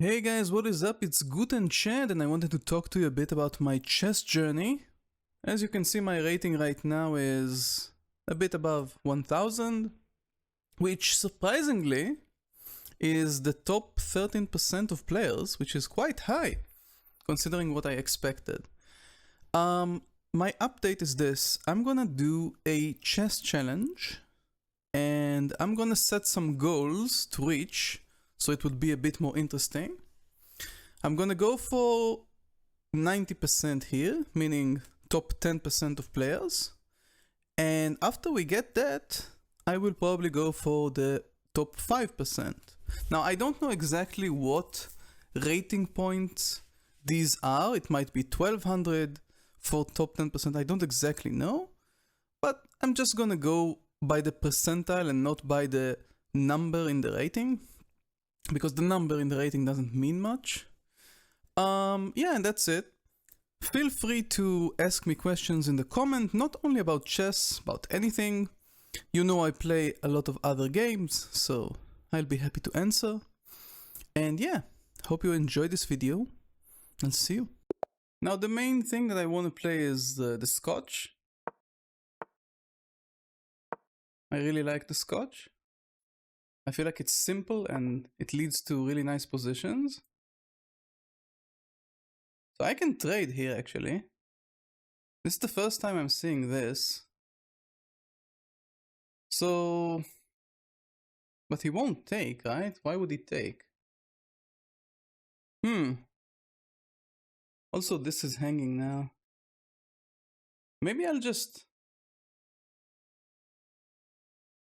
Hey guys, what is up? It's GutenChad and I wanted to talk to you a bit about my chess journey. As you can see, my rating right now is a bit above 1000, which surprisingly is the top 13% of players, which is quite high considering what I expected. My update is this. I'm gonna do a chess challenge and I'm gonna set some goals to reach so it would be a bit more interesting. I'm gonna go for 90% here, meaning top 10% of players. And after we get that, I will probably go for the top 5%. Now, I don't know exactly what rating points these are. It might be 1200 for top 10%. I don't exactly know. But I'm just gonna go by the percentile and not by the number in the rating, because the number in the rating doesn't mean much. Yeah, and that's it. Feel free to ask me questions in the comment, not only about chess, about anything. You know I play a lot of other games, so I'll be happy to answer. And yeah, hope you enjoyed this video, and see you. Now the main thing that I want to play is the Scotch. I really like the Scotch. I feel like it's simple and it leads to really nice positions. So I can trade here actually. This is the first time I'm seeing this. So, but he won't take, right? Why would he take? Also, this is hanging now. Maybe I'll just...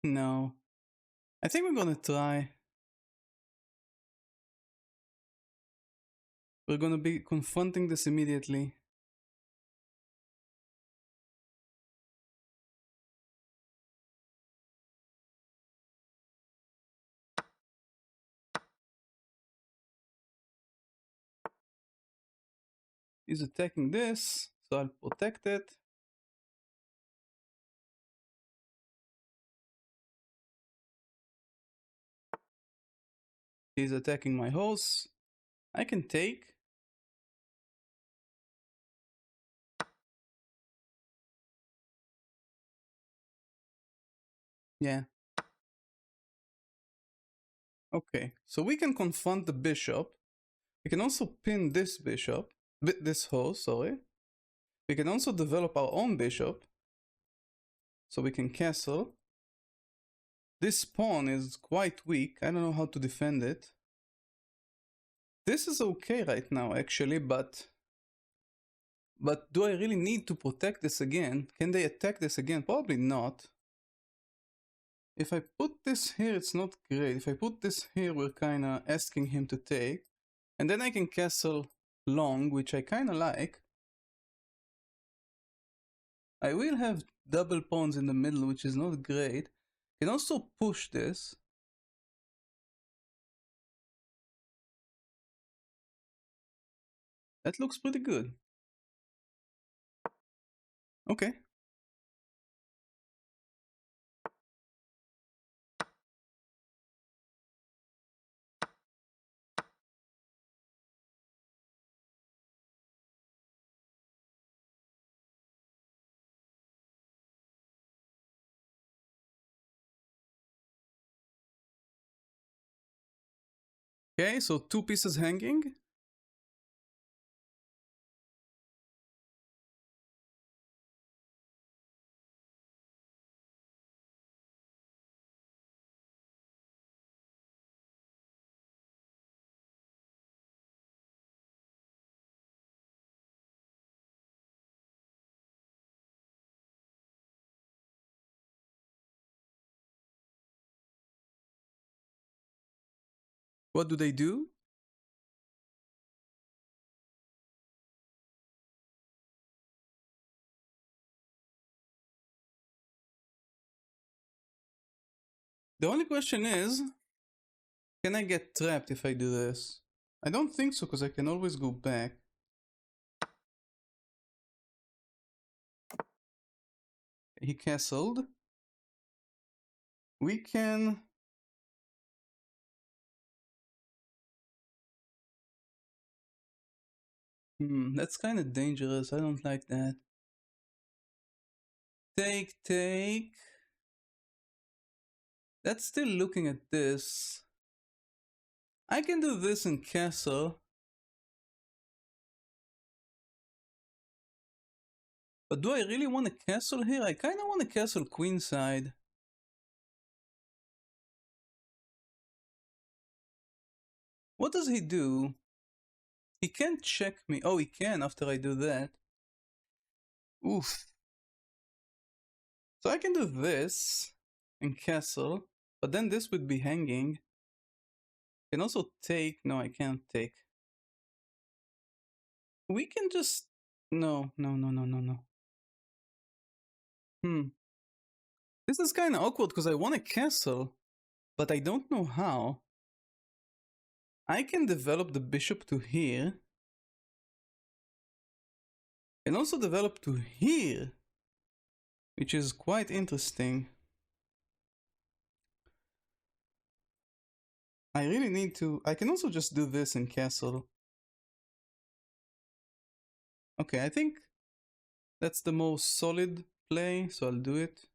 No. I think we're gonna try. We're gonna be confronting this immediately. He's attacking this, so I'll protect it. He's attacking my horse. I can take. Yeah. Okay, so we can confront the bishop. We can also pin this bishop, this horse, sorry. We can also develop our own bishop. So we can castle. This pawn is quite weak. I don't know how to defend it. This is okay right now actually, but do I really need to protect this again? Can they attack this again? Probably not. If I put this here, it's not great. If I put this here, we're kinda asking him to take. And then I can castle long, which I kinda like. I will have double pawns in the middle, which is not great. I can also push this. That looks pretty good. Okay. Okay, so two pieces hanging. What do they do? The only question is, can I get trapped if I do this? I don't think so, because I can always go back. He castled. We can... That's kind of dangerous. I don't like that. Take. That's still looking at this. I can do this in castle. But do I really want a castle here? I kind of want a castle queenside. What does he do? He can't check me. Oh, he can after I do that. Oof. So I can do this in castle, but then this would be hanging. Can also take. No, I can't take. We can just. No. This is kind of awkward because I want a castle, but I don't know how. I can develop the bishop to here. And also develop to here, which is quite interesting. I really need to... I can also just do this in castle. Okay, I think that's the most solid play, so I'll do it.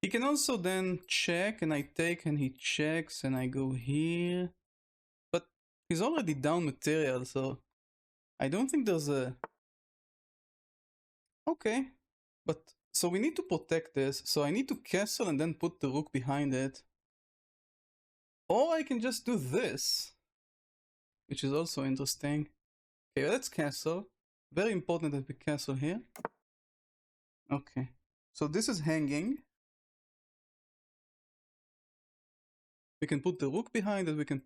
He can also then check, and I take, and he checks, and I go here. But he's already down material, so I don't think there's a... Okay, but so we need to protect this, so I need to castle and then put the rook behind it. Or I can just do this, which is also interesting. Okay, let's castle. Very important that we castle here. Okay, so this is hanging. We can put the rook behind it, we can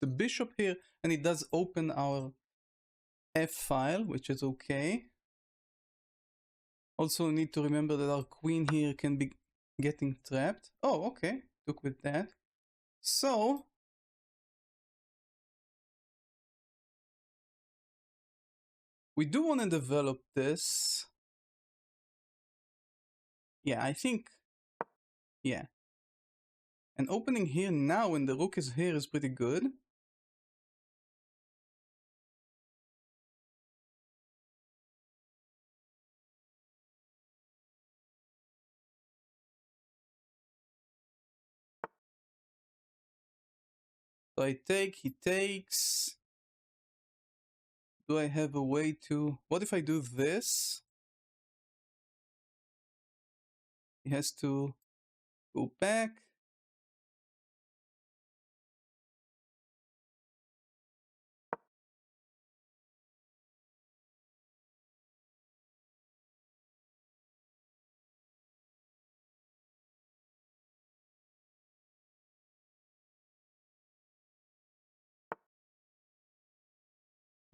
the bishop here, and it does open our F file, which is okay. Also need to remember that our queen here can be getting trapped. Oh, okay, took with that. So, we do want to develop this. Yeah, I think, yeah. And opening here now when the rook is here is pretty good. So I take, he takes. Do I have a way to... What if I do this? He has to go back.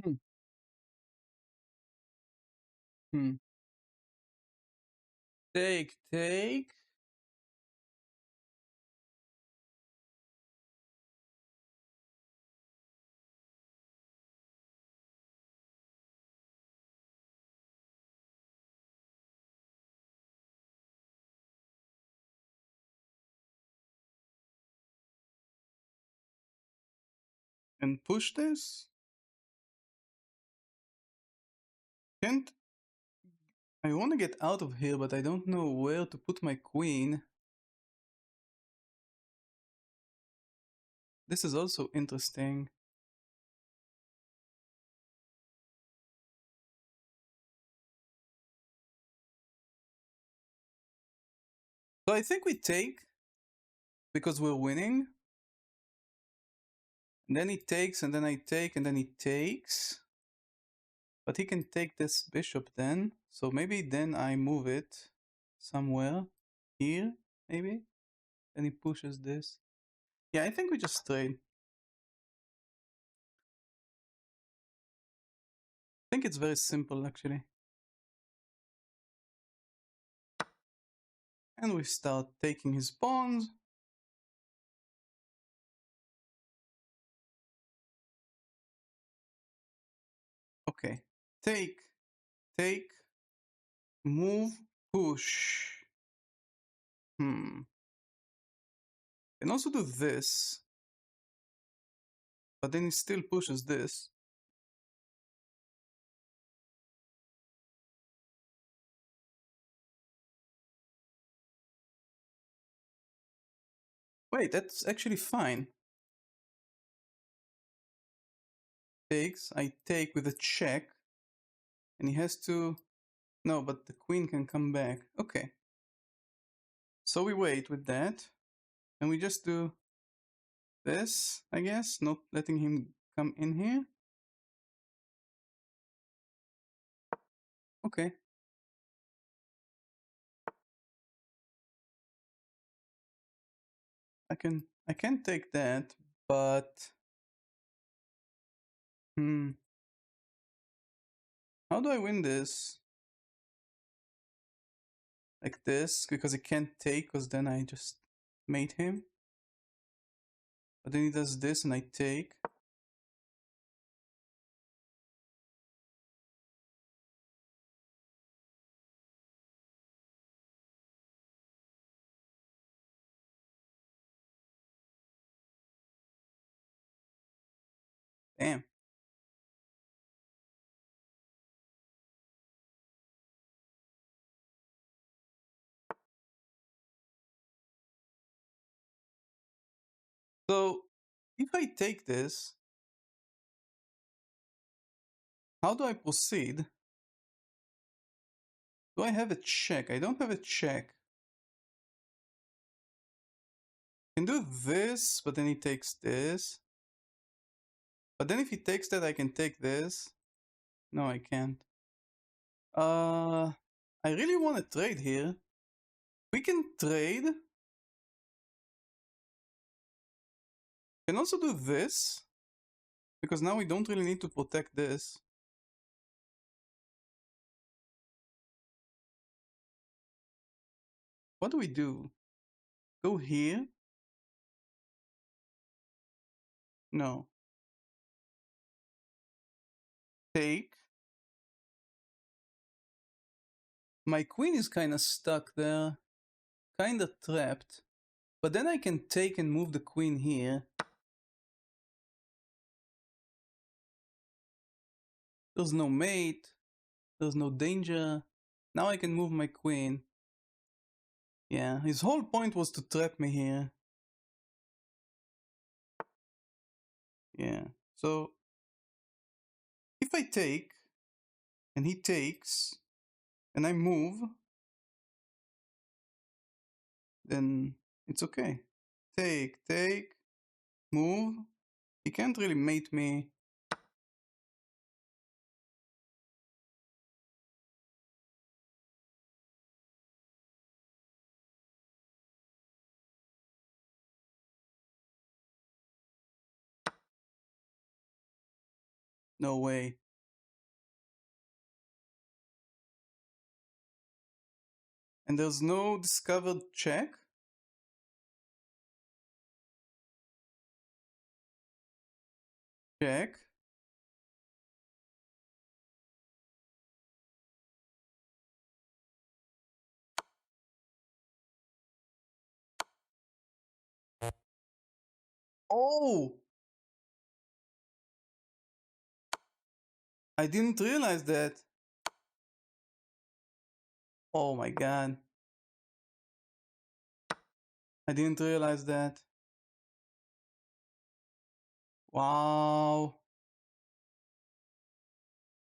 Hmm. Hmm. Take. And push this? Can't... I want to get out of here, but I don't know where to put my queen. This is also interesting. So I think we take, because we're winning. And then he takes, and then I take, and then he takes. But he can take this bishop then. So maybe then I move it somewhere. Here, maybe? Then he pushes this. Yeah, I think we just trade. I think it's very simple actually. And we start taking his pawns. Okay, take, move, push. Can also do this. But then he still pushes this. Wait, that's actually fine. Takes, I take with a check. And he has to... No, but the queen can come back. Okay. So we wait with that. And we just do this, I guess. Not letting him come in here. Okay. I can take that, but... How do I win this? Like this? Because he can't take, because then I just mate him. But then he does this and I take. Damn. So, if I take this, how do I proceed? Do I have a check? I don't have a check. I can do this, but then he takes this. But then if he takes that, I can take this. No, I can't. I really want to trade here. We can trade. Can also do this. Because now we don't really need to protect this. What do we do? Go here? No. Take. My queen is kind of stuck there. Kind of trapped. But then I can take and move the queen here. There's no mate. There's no danger. Now I can move my queen. Yeah, his whole point was to trap me here. Yeah, so if I take and he takes and I move, then it's okay. Take, move. He can't really mate me. No way. And there's no discovered check? Check. Oh! I didn't realize that. Oh my god. I didn't realize that. Wow.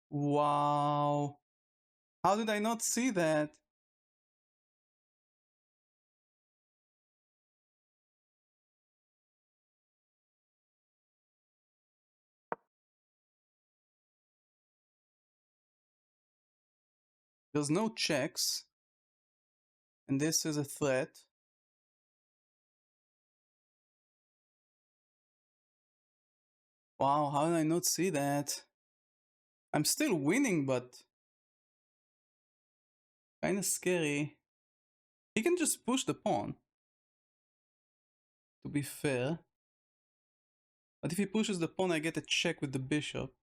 Wow. How did I not see that? There's no checks. And this is a threat. Wow, how did I not see that? I'm still winning, but kinda scary. He can just push the pawn, to be fair. But if he pushes the pawn, I get a check with the bishop.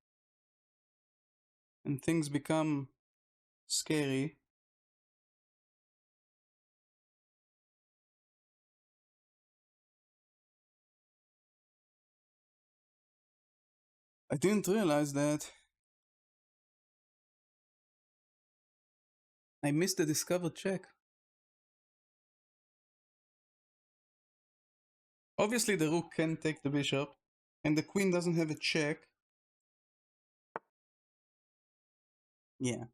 And things become scary. I didn't realize that. I missed the discovered check. Obviously the rook can take the bishop, and the queen doesn't have a check. Yeah.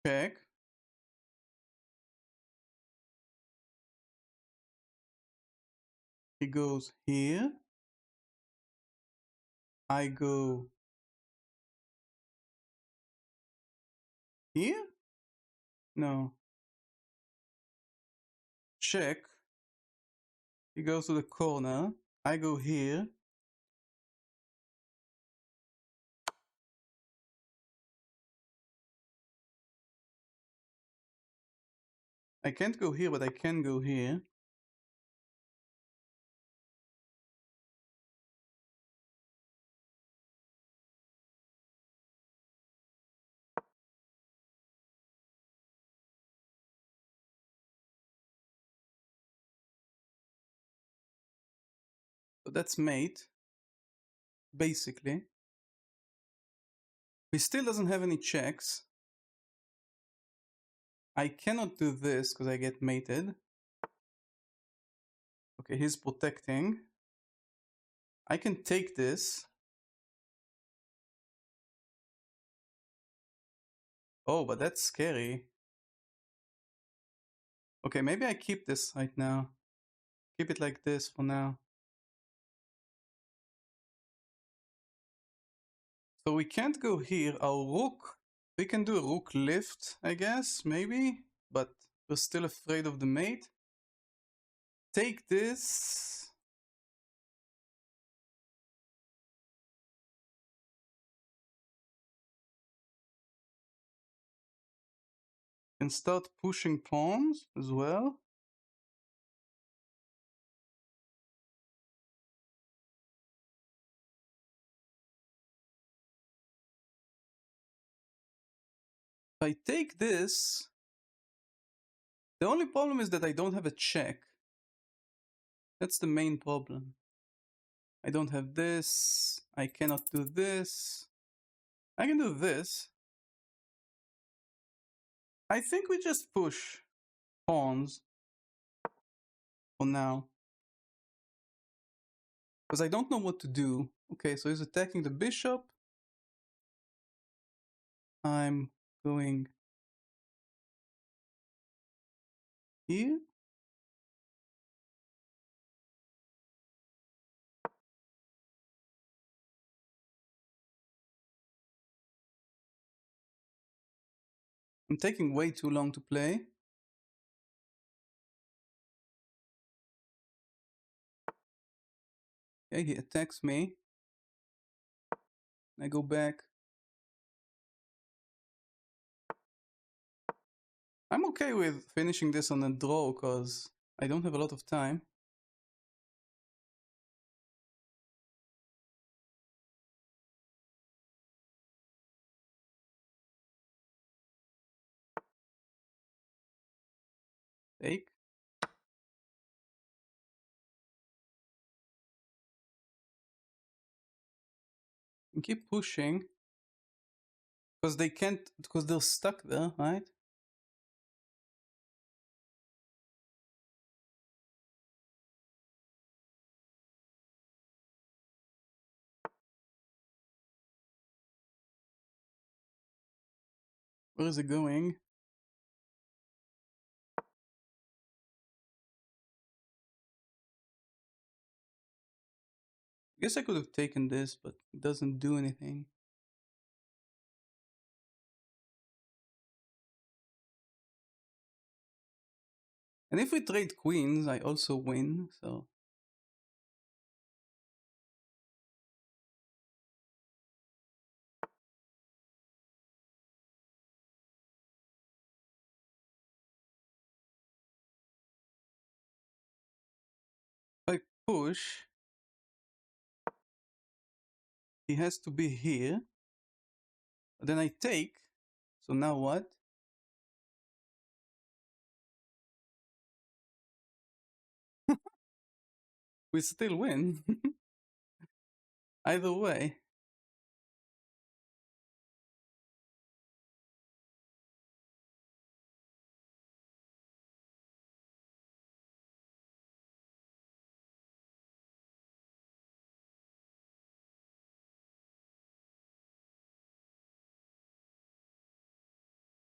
Check. He goes here. I go here? No. Check. He goes to the corner. I go here. I can't go here, but I can go here. So that's mate. Basically. He still doesn't have any checks. I cannot do this because I get mated. Okay, he's protecting. I can take this. Oh, but that's scary. Okay, maybe I keep this right now. Keep it like this for now. So we can't go here. Our rook, we can do a rook lift, I guess, maybe. But we're still afraid of the mate. Take this. And start pushing pawns as well. If I take this, the only problem is that I don't have a check. That's the main problem. I don't have this. I cannot do this. I can do this. I think we just push pawns for now. Because I don't know what to do. Okay, so he's attacking the bishop. I'm going here. I'm taking way too long to play. Okay, he attacks me. I go back. I'm okay with finishing this on a draw because I don't have a lot of time. Take. And keep pushing. Because they can't, because they're stuck there, right? Where is it going? I guess I could have taken this, but it doesn't do anything. And if we trade queens, I also win, so... If I push, he has to be here. Then I take, so now what? We still win. Either way.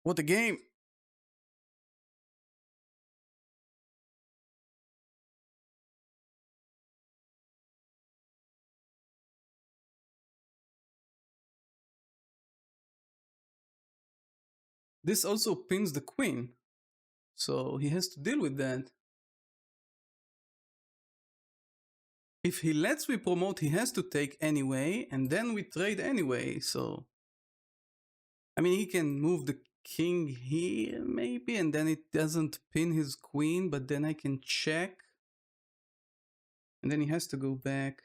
What a game! This also pins the queen, so he has to deal with that. If he lets me promote, he has to take anyway, and then we trade anyway, so... I mean, he can move the king here, maybe, and then it doesn't pin his queen, but then I can check. And then he has to go back.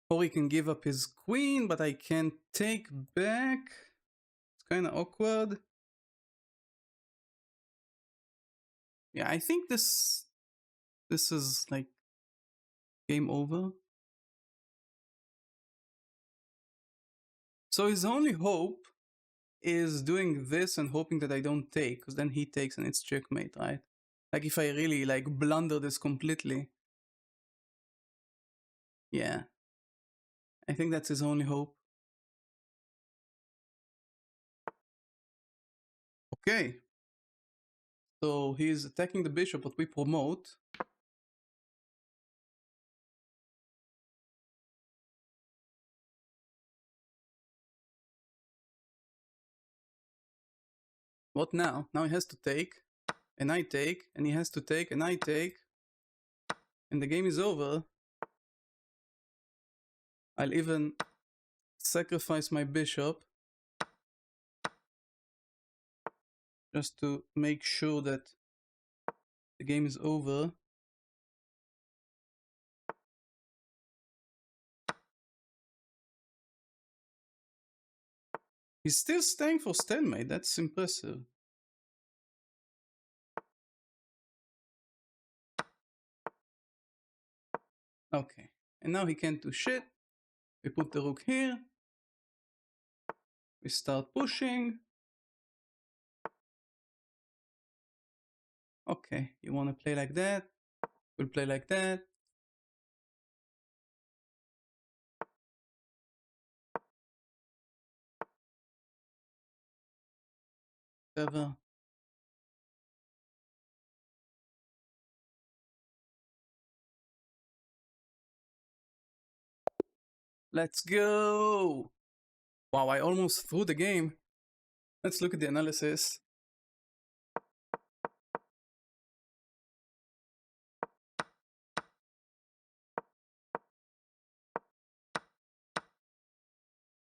Or he can give up his queen, but I can't take back. It's kind of awkward. Yeah, I think this is like game over. So his only hope is doing this and hoping that I don't take, because then he takes and it's checkmate, right? Like if I really like blunder this completely. Yeah. I think that's his only hope. Okay. So he's attacking the bishop, but we promote. What now? Now he has to take, and I take, and he has to take, and I take, and the game is over. I'll even sacrifice my bishop just to make sure that the game is over. He's still staying for stalemate, that's impressive. Okay, and now he can't do shit. We put the rook here. We start pushing. Okay, you want to play like that? We'll play like that. Whatever. Let's go! Wow, I almost threw the game. Let's look at the analysis.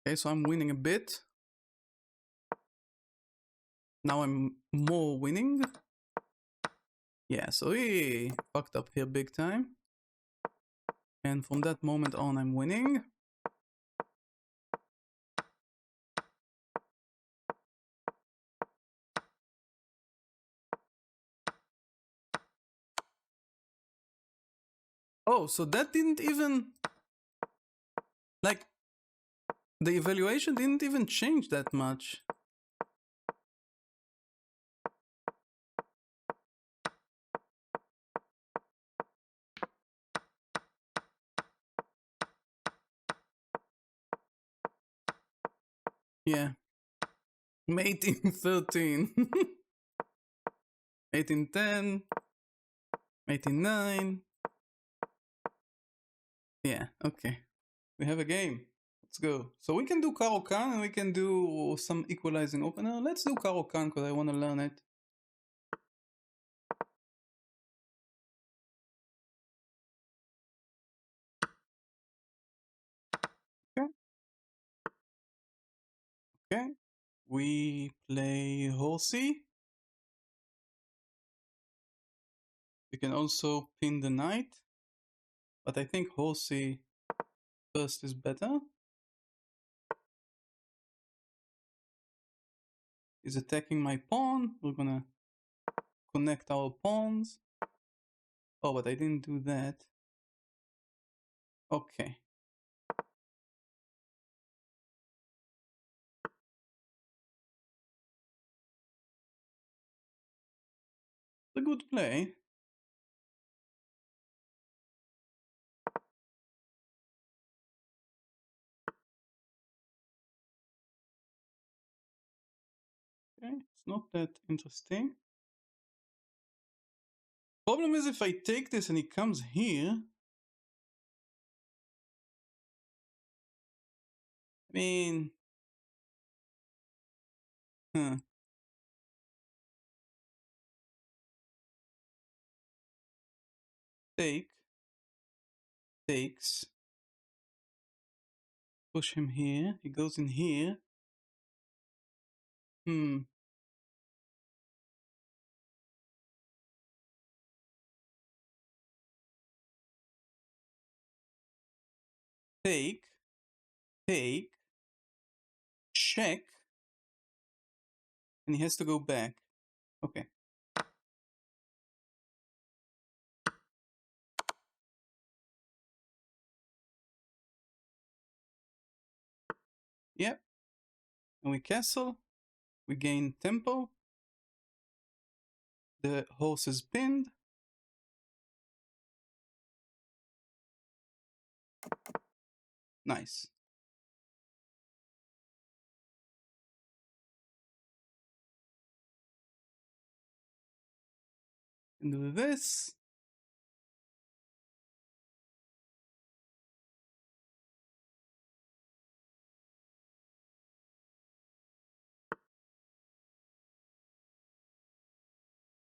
Okay, so I'm winning a bit. Now I'm more winning. Yeah, so he fucked up here big time. And from that moment on, I'm winning. Oh, so that didn't even... Like, the evaluation didn't even change that much. Yeah. Mate in 13. Mate in 10. Mate in 9. Yeah, okay. We have a game. Let's go. So we can do Karo Kan and we can do some equalizing opener. Let's do Karo Kan because I want to learn it. Okay. Okay. We play horsey. We can also pin the knight. But I think horsey first is better. He's attacking my pawn. We're gonna connect our pawns. Oh, but I didn't do that. Okay. It's a good play. Okay, it's not that interesting. Problem is if I take this and he comes here, I mean, huh. Take, takes, push him here, he goes in here. Take, take, check, and he has to go back. Okay. Yep. And we castle, we gain tempo, the horse is pinned. Nice. And do this.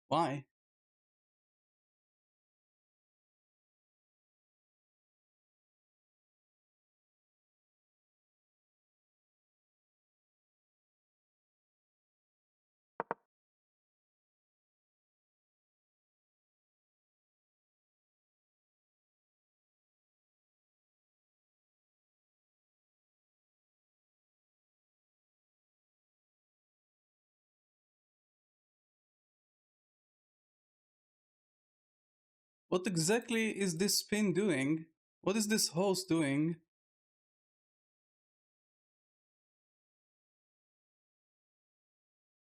Why? What exactly is this spin doing? What is this horse doing?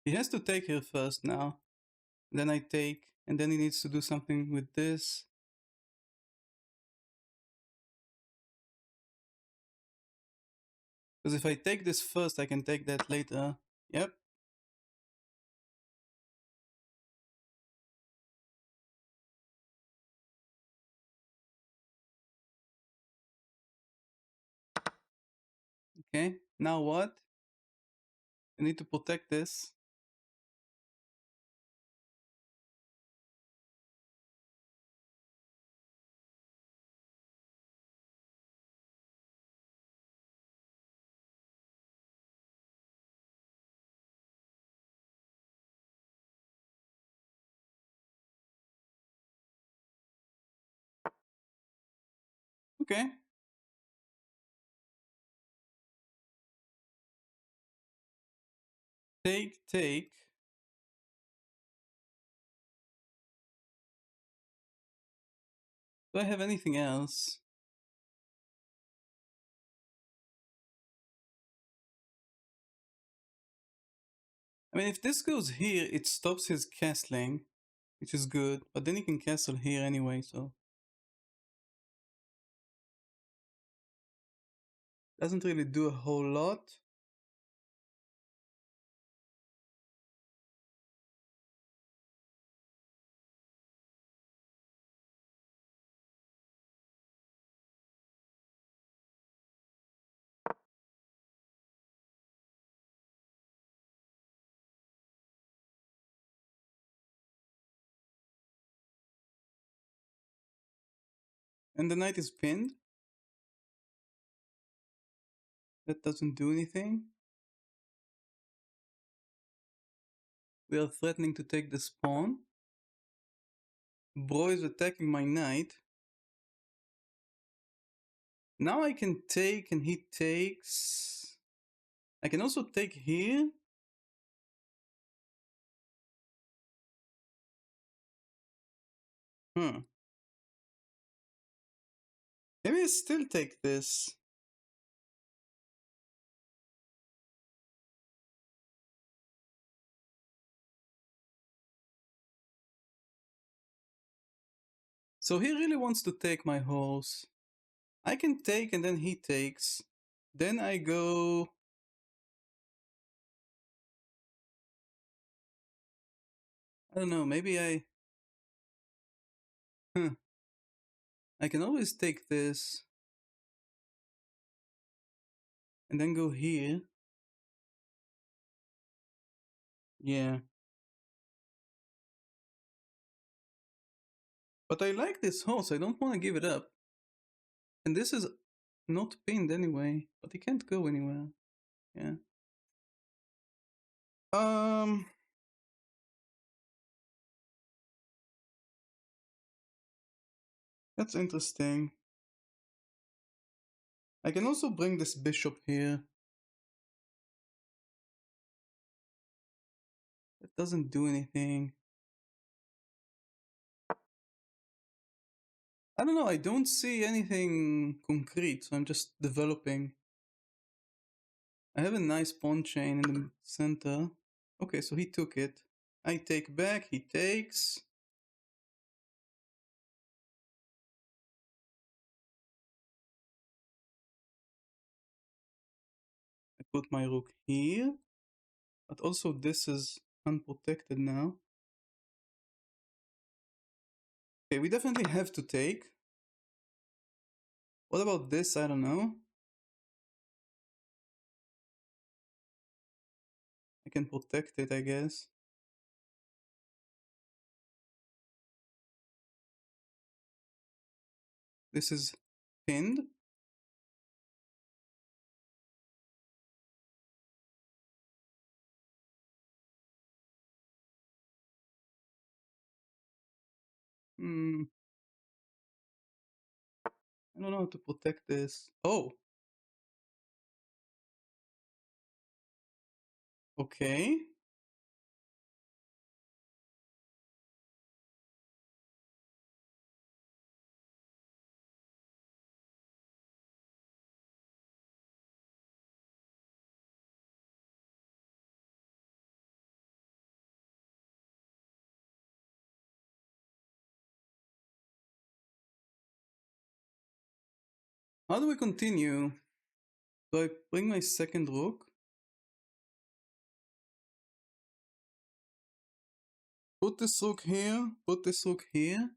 He has to take here first now. Then I take, and then he needs to do something with this. Because if I take this first, I can take that later. Yep. Okay, now what? I need to protect this. Okay. Take, take. Do I have anything else? I mean, if this goes here, it stops his castling, which is good. But then he can castle here anyway, so... Doesn't really do a whole lot. And the knight is pinned. That doesn't do anything. We are threatening to take the pawn. Bro is attacking my knight. Now I can take and he takes. I can also take here. Maybe I still take this. So he really wants to take my horse. I can take and then he takes. Then I go... I don't know, maybe huh, I can always take this and then go here. Yeah. But I like this horse, I don't want to give it up. And this is not pinned anyway, but he can't go anywhere. Yeah. Um, that's interesting. I can also bring this bishop here. It doesn't do anything. I don't know, I don't see anything concrete, so I'm just developing. I have a nice pawn chain in the center. Okay, so he took it. I take back, he takes. I put my rook here. But also this is unprotected now. Okay, we definitely have to take. What about this? I don't know. I can protect it, I guess. This is pinned. Hmm. I don't know how to protect this. Oh. Okay. How do we continue? Do I bring my second rook? Put this rook here. Put this rook here.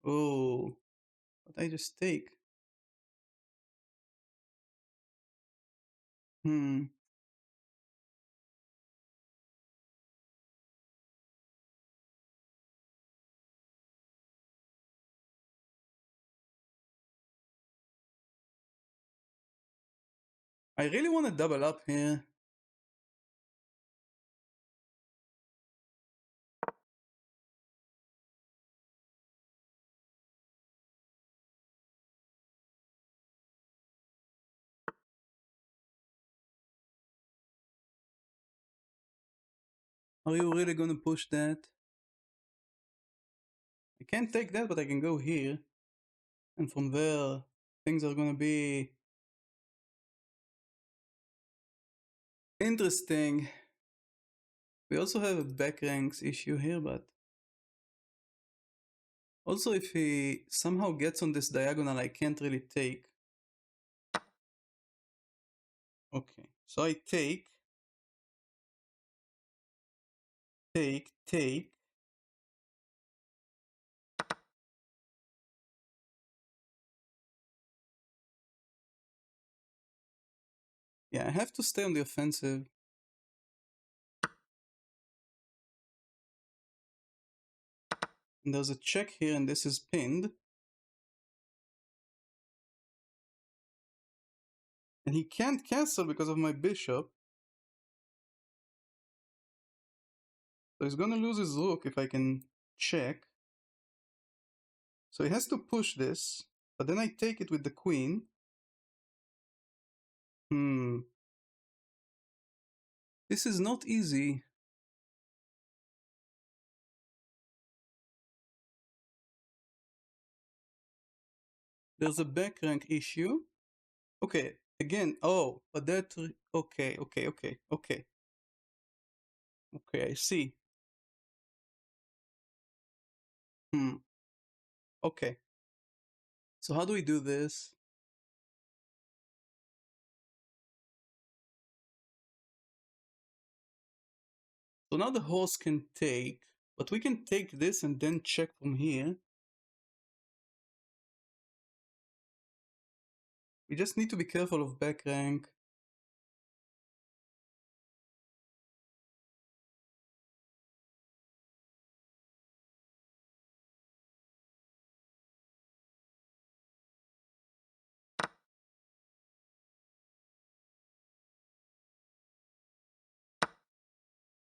Oh. But I just take. Hmm. I really want to double up here. Are you really gonna push that? I can't take that, but I can go here. And from there, things are gonna be interesting. We also have a back ranks issue here, but also if he somehow gets on this diagonal, I can't really take. Okay, so I take, take. Yeah, I have to stay on the offensive. And there's a check here, and this is pinned. And he can't cancel because of my bishop. So he's gonna lose his rook if I can check. So he has to push this, but then I take it with the queen. This is not easy. There's a back rank issue. Okay, again, oh, but that, okay. Okay, I see. Okay. So how do we do this? So now the horse can take, but we can take this and then check from here. We just need to be careful of back rank.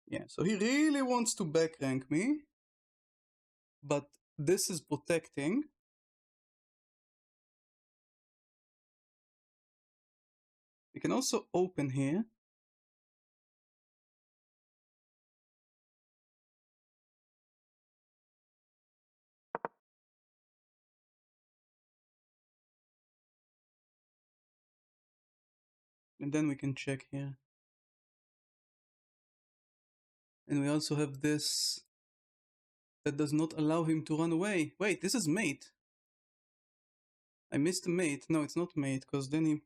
Yeah, so he really wants to back rank me, but this is protecting. We can also open here. And then we can check here. And we also have this that does not allow him to run away. Wait, this is mate. I missed the mate. No, it's not mate, because then he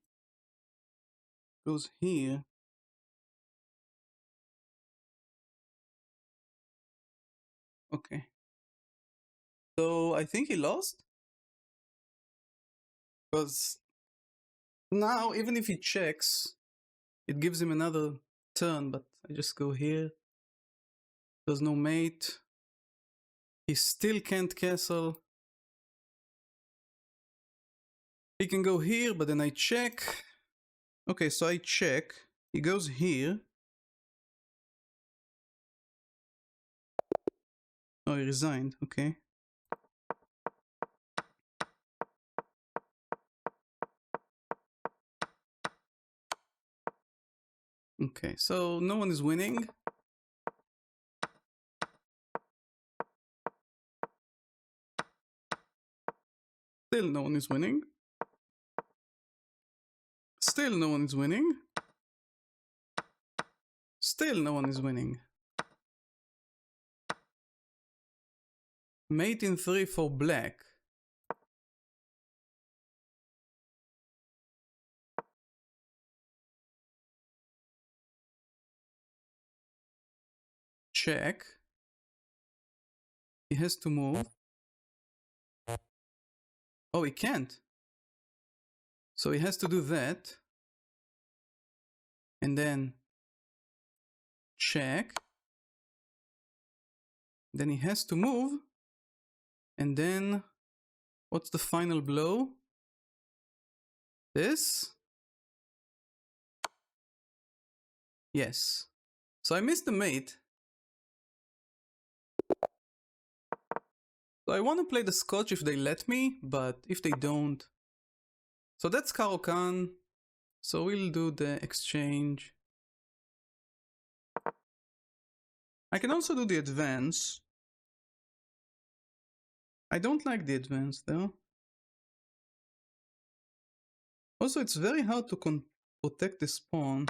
goes here. Okay. So I think he lost. Because now, even if he checks, it gives him another turn, but I just go here. There's no mate. He still can't castle. He can go here, but then I check. Okay, so I check. He goes here. Oh, he resigned. Okay. Okay, so no one is winning. Still no one is winning. Still no one is winning. Still no one is winning. Mate in 3 for black. Check. He has to move. Oh, he can't. So he has to do that. And then check. Then he has to move. And then what's the final blow? This? Yes. So I missed the mate. So I want to play the Scotch if they let me, but if they don't. So that's Caro-Kann. So we'll do the exchange. I can also do the advance. I don't like the advance though. Also, it's very hard to protect this pawn.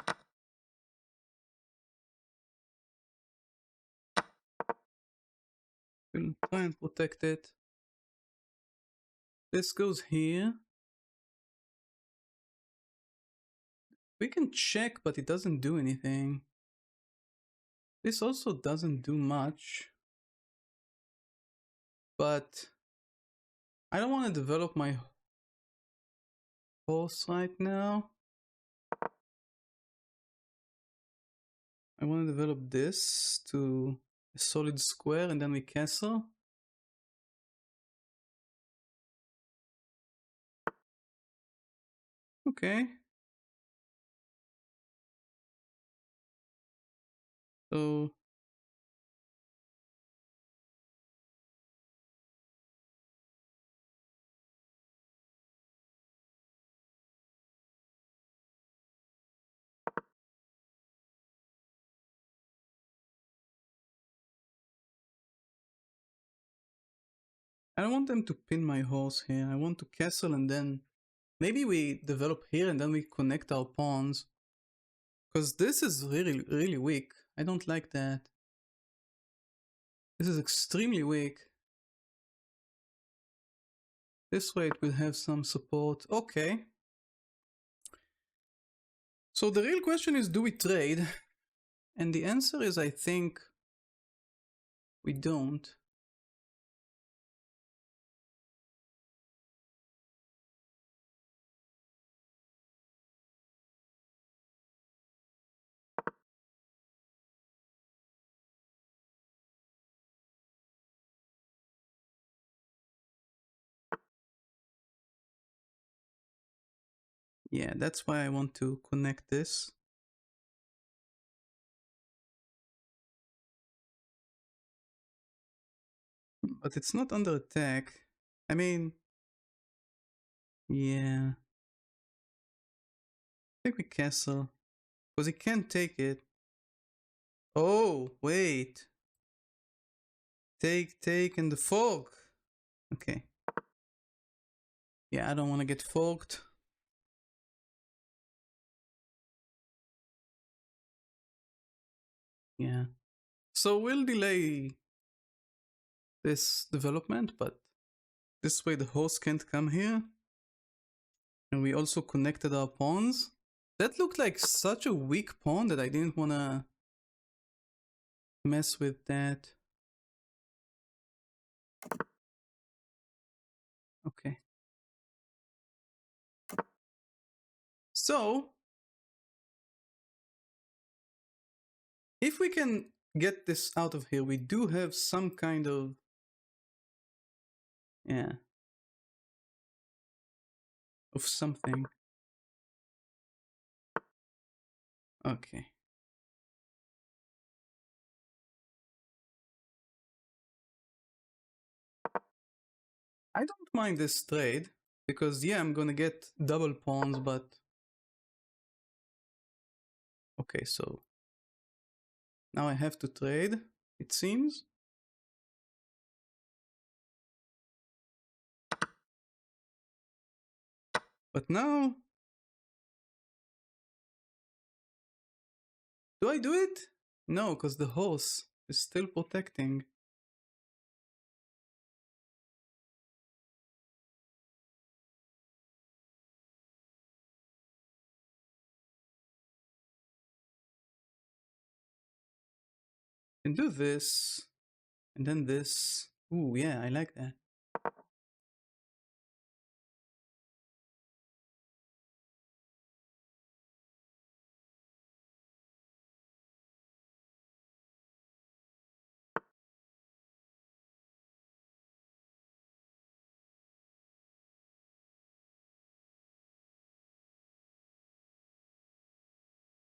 We'll try and protect it. This goes here. We can check, but it doesn't do anything. This also doesn't do much. But I don't want to develop my horse right now. I want to develop this to a solid square and then we castle. Okay. So I don't want them to pin my horse here. I want to castle and then maybe we develop here and then we connect our pawns. Because this is really, really weak. I don't like that. This is extremely weak. This way it will have some support. Okay. So the real question is, do we trade? And the answer is, I think We don't. Yeah, that's why I want to connect this. But it's not under attack. I mean, yeah. I think we castle. Because he can't take it. Oh, wait. Take, and the fork. Okay. Yeah, I don't want to get forked. Yeah. So we'll delay this development, but this way the horse can't come here. And we also connected our pawns. That looked like such a weak pawn that I didn't want to mess with that. Okay. So, if we can get this out of here, we do have some kind of... yeah. Of something. Okay. I don't mind this trade, because yeah, I'm gonna get double pawns, but... okay, so... now I have to trade, it seems. But now... do I do it? No, because the horse is still protecting. Can do this, and then this. Ooh, yeah, I like that.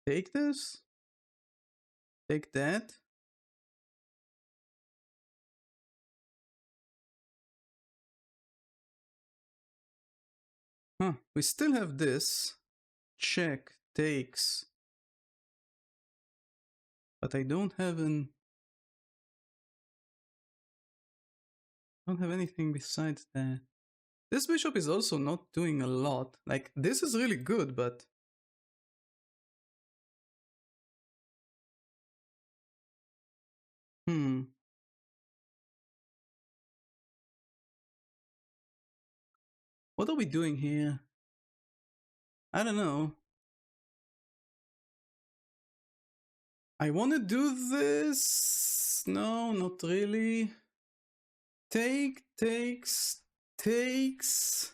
Take this. Take that. Huh, we still have this. Check, takes. But I don't have don't have anything besides that. This bishop is also not doing a lot. Like, this is really good, but... what are we doing here? I don't know. I want to do this. No, not really. Take, takes, takes.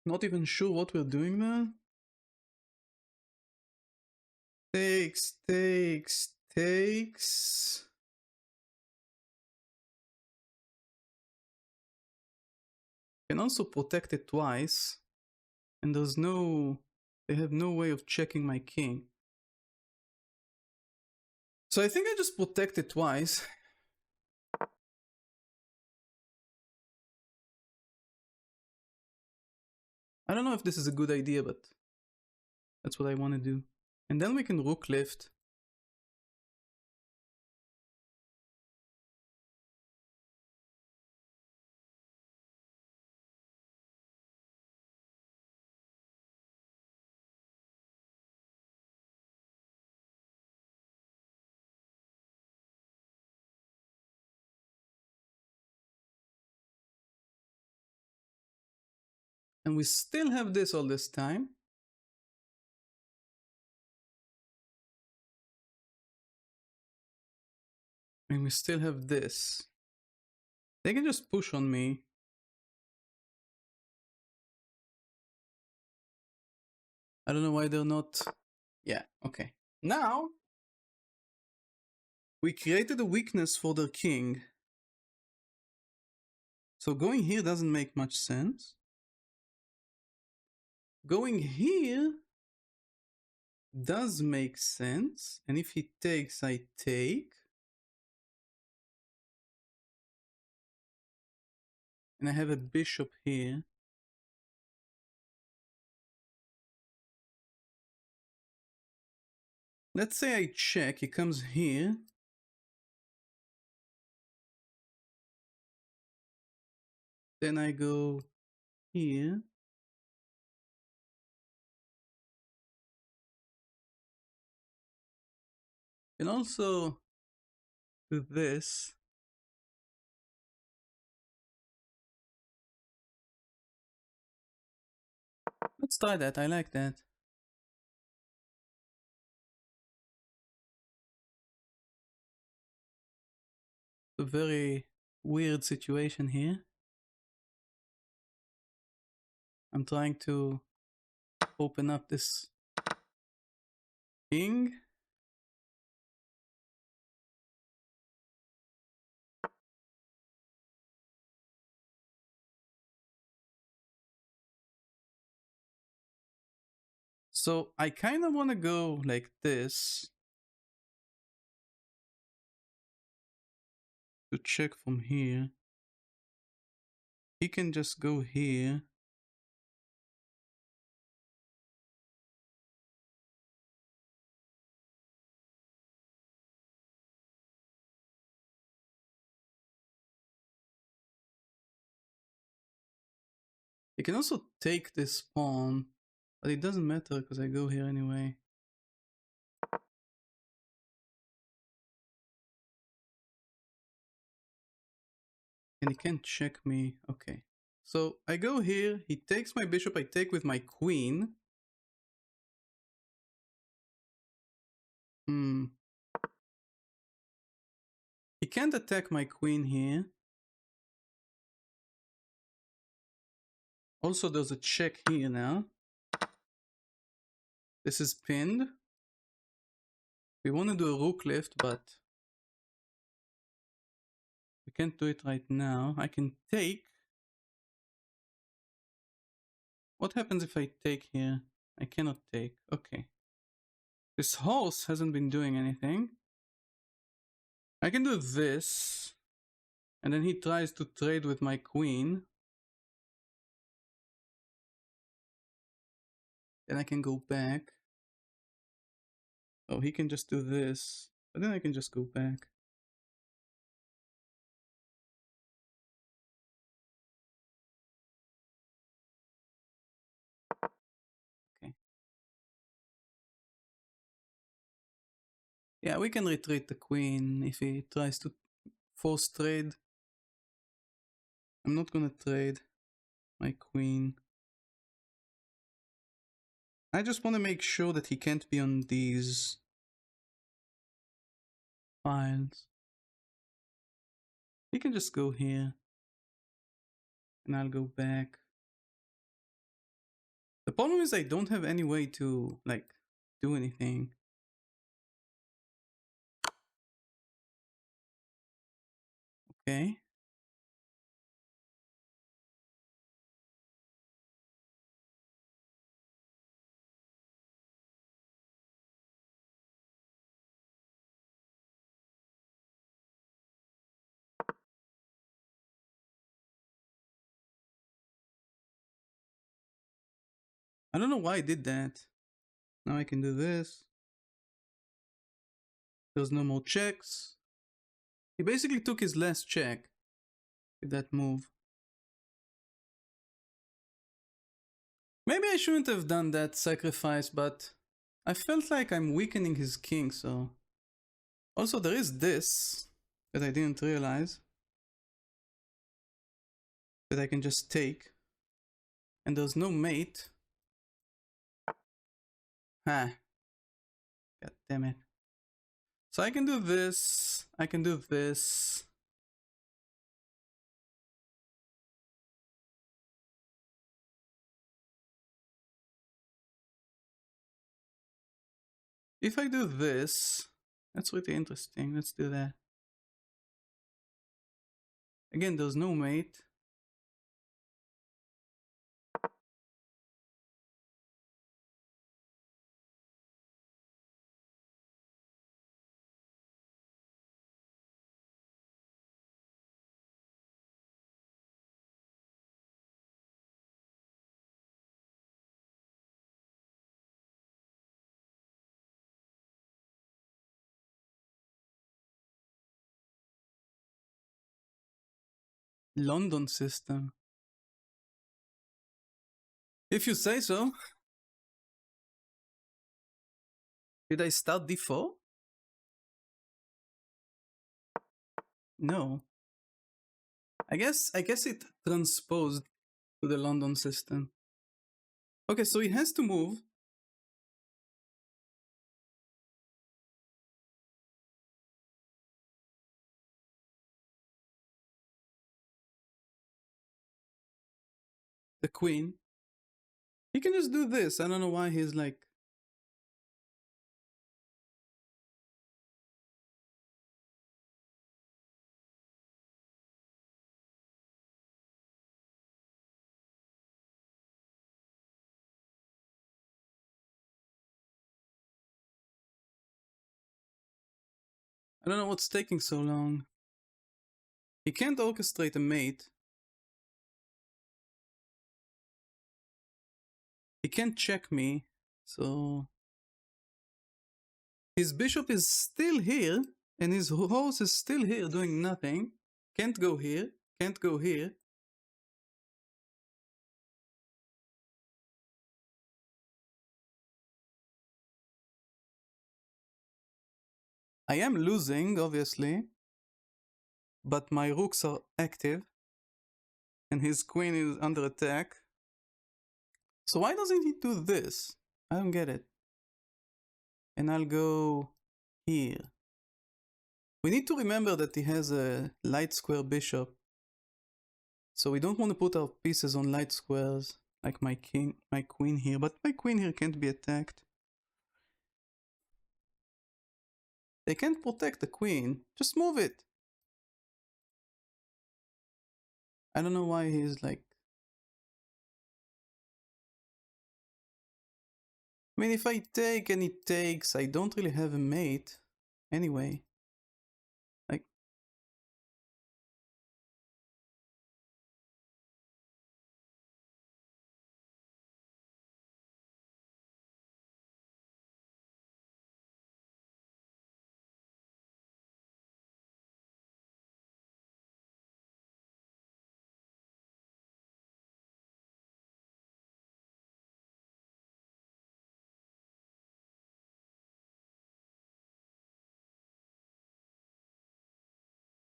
Not even sure what we're doing there. Takes, takes, takes. Can also protect it twice. And there's no... they have no way of checking my king. So I think I just protect it twice. I don't know if this is a good idea, but that's what I want to do. And then we can rook lift. And we still have this all this time. And we still have this. They can just push on me. I don't know why they're not... Yeah, okay. Now, we created a weakness for their king. So going here doesn't make much sense. Going here does make sense. And if he takes, I take. And I have a bishop here. Let's say I check, he comes here. Then I go here. And also do this. Let's try that, I like that. A very weird situation here. I'm trying to open up this king. So I kind of want to go like this to check from here. He can just go here. He can also take this pawn, but it doesn't matter because I go here anyway. And he can't check me. Okay. So I go here, he takes my bishop, I take with my queen. He can't attack my queen here. Also, there's a check here now. This is pinned. We want to do a rook lift, but we can't do it right now. I can take. What happens if I take here? I cannot take. Okay. This horse hasn't been doing anything. I can do this. And then he tries to trade with my queen. Then I can go back. Oh, he can just do this. But then I can just go back. Okay. Yeah, we can retreat the queen if he tries to force trade. I'm not gonna trade my queen. I just want to make sure that he can't be on these files. He can just go here. And I'll go back. The problem is I don't have any way to, like, do anything. Okay. I don't know why I did that. Now I can do this. There's no more checks. He basically took his last check with that move. Maybe I shouldn't have done that sacrifice, but I felt like I'm weakening his king, so... Also, there is this that I didn't realize. That I can just take. And there's no mate. Ha. God damn it. So I can do this, I can do this. If I do this, that's really interesting. Let's do that. Again, there's no mate. London system. If you say so. Did I start D4? No. I guess it transposed to the London system. Okay, so he has to move. The queen. He can just do this. I don't know why he's like... I don't know what's taking so long. He can't orchestrate a mate. He can't check me, so... His bishop is still here, and his horse is still here doing nothing. Can't go here, can't go here. I am losing, obviously, but my rooks are active, and his queen is under attack. So why doesn't he do this? I don't get it. And I'll go here. We need to remember that he has a light square bishop. So we don't want to put our pieces on light squares, like my queen here. But my queen here can't be attacked. They can't protect the queen. Just move it. I don't know why he's like... I mean, if I take and he takes, I don't really have a mate. Anyway. Like...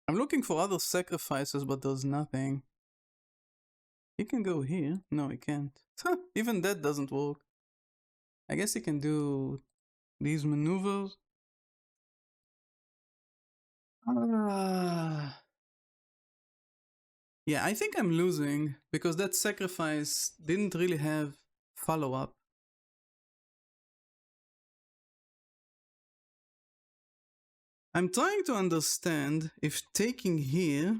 I'm looking for other sacrifices, but there's nothing. He can go here. No, he can't. Even that doesn't work. I guess he can do these maneuvers. Yeah, I think I'm losing because that sacrifice didn't really have follow-up. I'm trying to understand if taking here...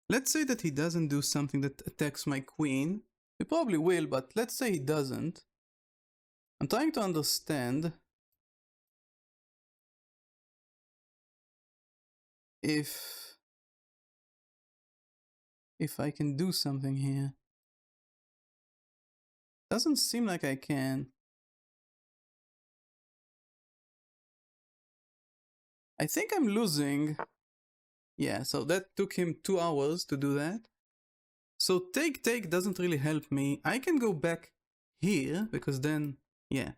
Let's say that he doesn't do something that attacks my queen. He probably will, but let's say he doesn't. I'm trying to understand if I can do something here. Doesn't seem like I can. I think I'm losing. Yeah, so that took him 2 hours to do that. So take doesn't really help me. I can go back here because then, yeah.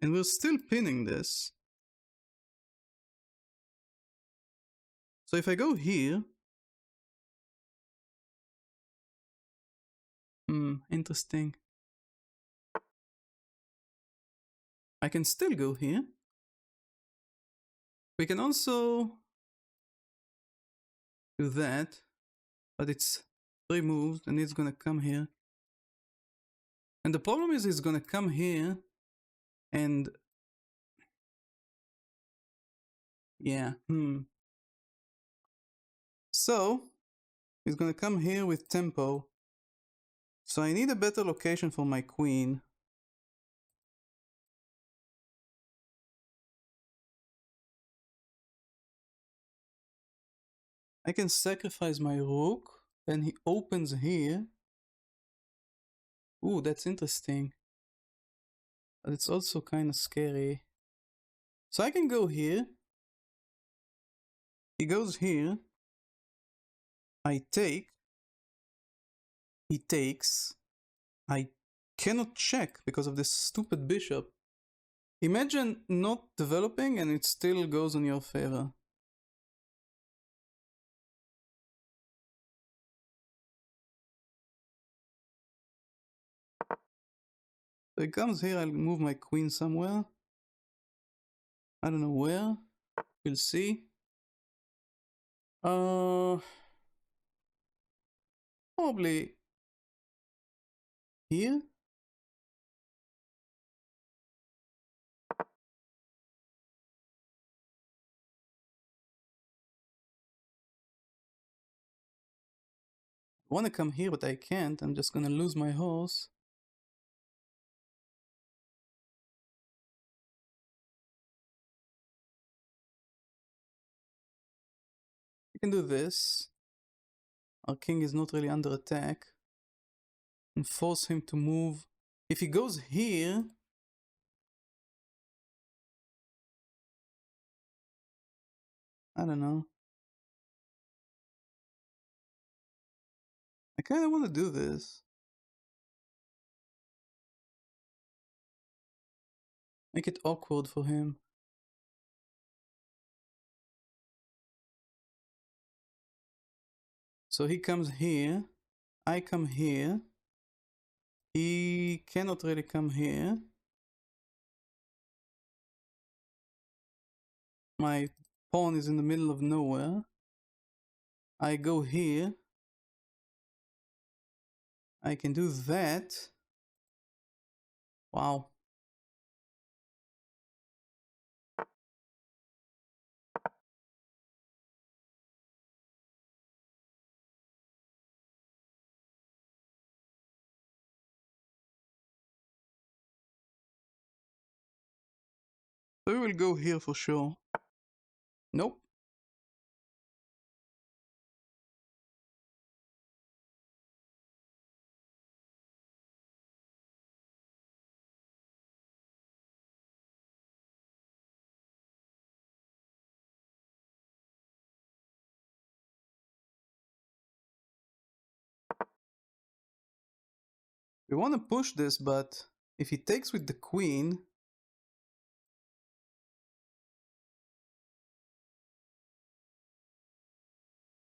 And we're still pinning this. So if I go here... interesting. I can still go here. We can also do that, but it's 3 moves and it's gonna come here. And the problem is it's gonna come here and yeah, So it's gonna come here with tempo. So I need a better location for my queen. I can sacrifice my rook, and he opens here. Ooh, that's interesting. But it's also kind of scary. So I can go here. He goes here. I take. He takes. I cannot check because of this stupid bishop. Imagine not developing and it still goes in your favor. So he comes here, I'll move my queen somewhere. I don't know where. We'll see. Probably here. I want to come here, but I can't. I'm just gonna lose my horse. I can do this. Our king is not really under attack. And force him to move. If he goes here, I don't know. I kind of want to do this. Make it awkward for him. So he comes here. I come here. He cannot really come here. My pawn is in the middle of nowhere. I go here. I can do that. Wow. So we will go here for sure. Nope. We want to push this, but if he takes with the queen,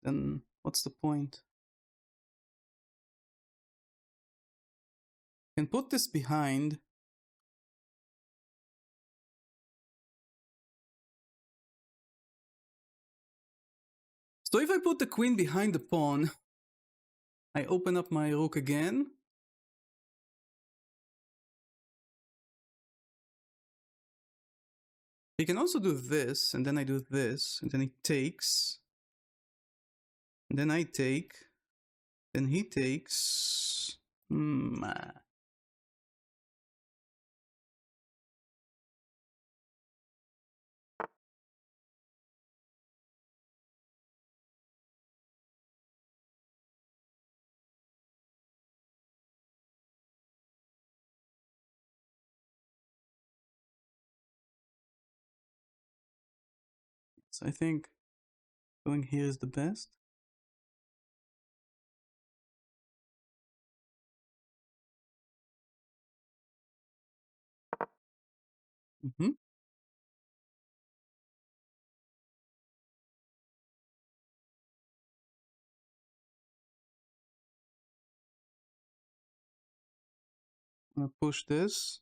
then what's the point? Can put this behind. So if I put the queen behind the pawn, I open up my rook again. He can also do this, and then I do this, and then he takes. And then I take. Then he takes. So I think going here is the best. Mm-hmm. I'm gonna push this.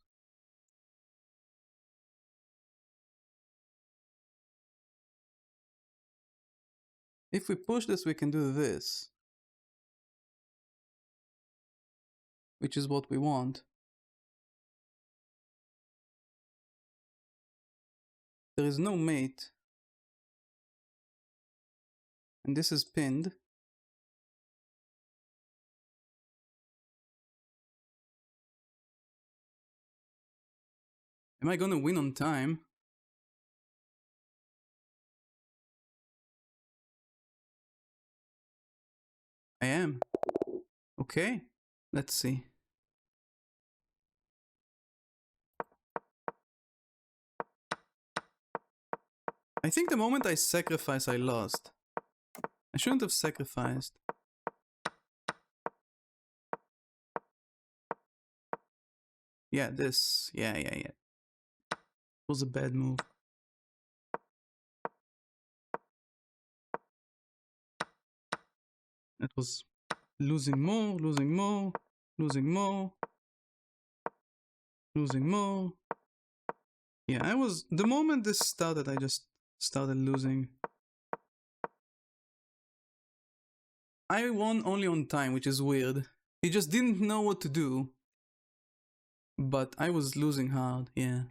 If we push this, we can do this, which is what we want. There is no mate. And this is pinned. Am I gonna win on time? I am. Okay, let's see. I think the moment I sacrifice, I lost. I shouldn't have sacrificed. Yeah, this. Yeah. It was a bad move. It was losing more, losing more, losing more, losing more. Yeah, I was... The moment this started, I just started losing. I won only on time, which is weird. He just didn't know what to do. But I was losing hard, yeah.